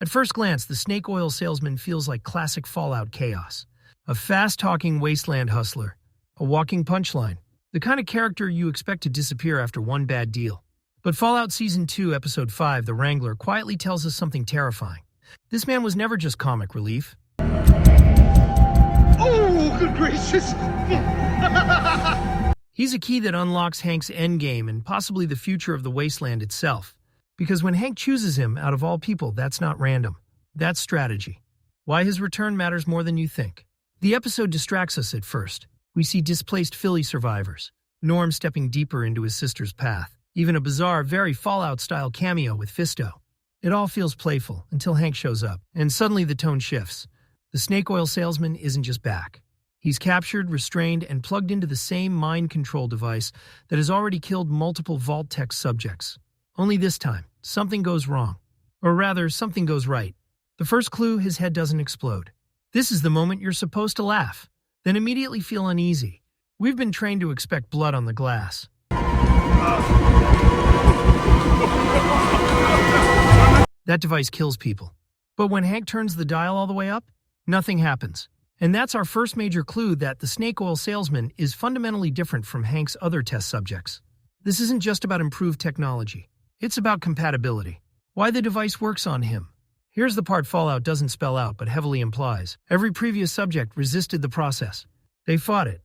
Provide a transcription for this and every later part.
At first glance, the Snake Oil Salesman feels like classic Fallout chaos. A fast-talking wasteland hustler, a walking punchline, the kind of character you expect to disappear after one bad deal. But Fallout Season 2, Episode 5, The Wrangler, quietly tells us something terrifying. This man was never just comic relief. Oh, good gracious! He's a key that unlocks Hank's endgame and possibly the future of the wasteland itself. Because when Hank chooses him, out of all people, that's not random. That's strategy. Why his return matters more than you think. The episode distracts us at first. We see displaced Philly survivors, Norm stepping deeper into his sister's path, even a bizarre, very Fallout-style cameo with Fisto. It all feels playful until Hank shows up, and suddenly the tone shifts. The Snake Oil Salesman isn't just back. He's captured, restrained, and plugged into the same mind control device that has already killed multiple Vault-Tec subjects. Only this time, something goes wrong. Or rather, something goes right. The first clue, his head doesn't explode. This is the moment you're supposed to laugh, then immediately feel uneasy. We've been trained to expect blood on the glass. That device kills people. But when Hank turns the dial all the way up, nothing happens. And that's our first major clue that the Snake Oil Salesman is fundamentally different from Hank's other test subjects. This isn't just about improved technology. It's about compatibility. Why the device works on him. Here's the part Fallout doesn't spell out but heavily implies. Every previous subject resisted the process. They fought it.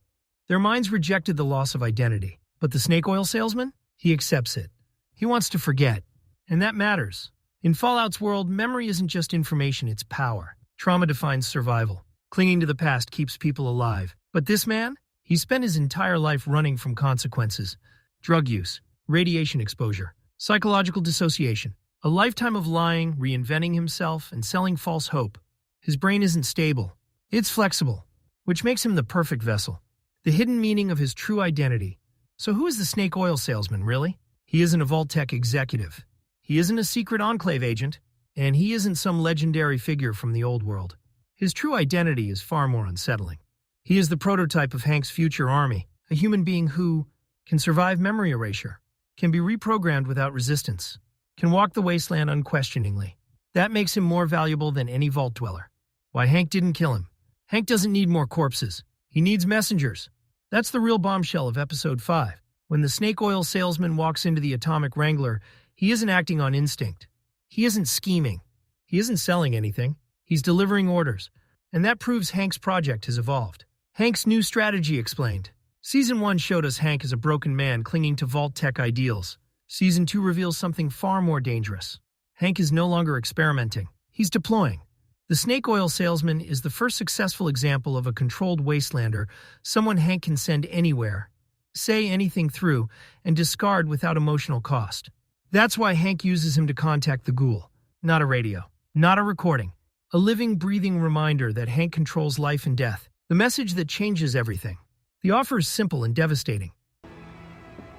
Their minds rejected the loss of identity. But the Snake Oil Salesman? He accepts it. He wants to forget. And that matters. In Fallout's world, memory isn't just information, it's power. Trauma defines survival. Clinging to the past keeps people alive. But this man? He spent his entire life running from consequences. Drug use, radiation exposure, psychological dissociation. A lifetime of lying, reinventing himself, and selling false hope. His brain isn't stable. It's flexible, which makes him the perfect vessel. The hidden meaning of his true identity. So who is the Snake Oil Salesman, really? He isn't a Vault-Tec executive. He isn't a secret Enclave agent. And he isn't some legendary figure from the old world. His true identity is far more unsettling. He is the prototype of Hank's future army, a human being who can survive memory erasure, can be reprogrammed without resistance, can walk the wasteland unquestioningly. That makes him more valuable than any vault dweller. Why Hank didn't kill him. Hank doesn't need more corpses. He needs messengers. That's the real bombshell of Episode 5. When the Snake Oil Salesman walks into the Atomic Wrangler, he isn't acting on instinct. He isn't scheming. He isn't selling anything. He's delivering orders. And that proves Hank's project has evolved. Hank's new strategy explained. Season 1 showed us Hank as a broken man clinging to Vault-Tec ideals. Season 2 reveals something far more dangerous. Hank is no longer experimenting. He's deploying. The Snake Oil Salesman is the first successful example of a controlled wastelander, someone Hank can send anywhere, say anything through, and discard without emotional cost. That's why Hank uses him to contact the ghoul. Not a radio. Not a recording. A living, breathing reminder that Hank controls life and death. The message that changes everything. The offer is simple and devastating.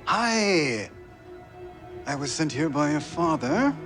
Hi. I was sent here by your father.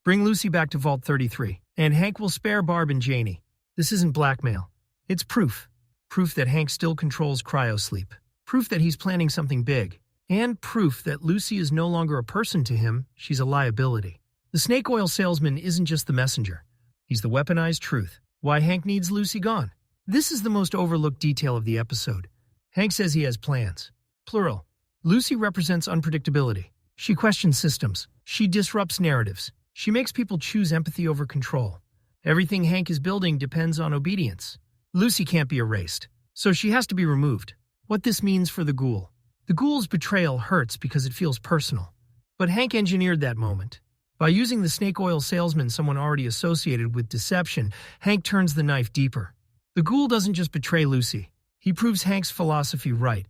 Bring Lucy back to Vault 33, and Hank will spare Barb and Janie. This isn't blackmail. It's proof. Proof that Hank still controls cryosleep. Proof that he's planning something big. And proof that Lucy is no longer a person to him, she's a liability. The Snake Oil Salesman isn't just the messenger. He's the weaponized truth. Why Hank needs Lucy gone. This is the most overlooked detail of the episode. Hank says he has plans. Plural. Lucy represents unpredictability. She questions systems. She disrupts narratives. She makes people choose empathy over control. Everything Hank is building depends on obedience. Lucy can't be erased, so she has to be removed. What this means for the ghoul. The ghoul's betrayal hurts because it feels personal. But Hank engineered that moment. By using the Snake Oil Salesman, someone already associated with deception, Hank turns the knife deeper. The ghoul doesn't just betray Lucy. He proves Hank's philosophy right.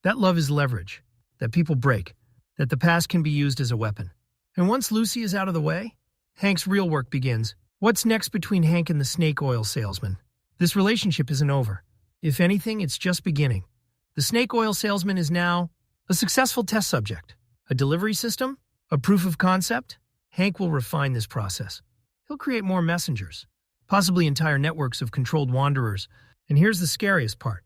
That love is leverage. That people break. That the past can be used as a weapon. And once Lucy is out of the way, Hank's real work begins. What's next between Hank and the Snake Oil Salesman? This relationship isn't over. If anything, it's just beginning. The Snake Oil Salesman is now a successful test subject. A delivery system? A proof of concept? Hank will refine this process. He'll create more messengers, possibly entire networks of controlled wanderers. And here's the scariest part.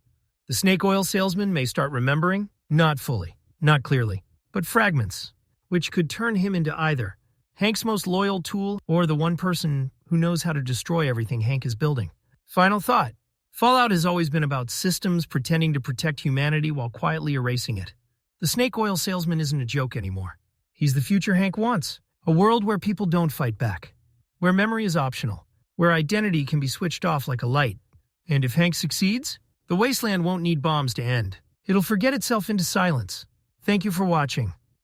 The Snake Oil Salesman may start remembering, not fully, not clearly, but fragments, which could turn him into either Hank's most loyal tool or the one person who knows how to destroy everything Hank is building. Final thought. Fallout has always been about systems pretending to protect humanity while quietly erasing it. The Snake Oil Salesman isn't a joke anymore. He's the future Hank wants. A world where people don't fight back. Where memory is optional. Where identity can be switched off like a light. And if Hank succeeds, the wasteland won't need bombs to end. It'll forget itself into silence. Thank you for watching.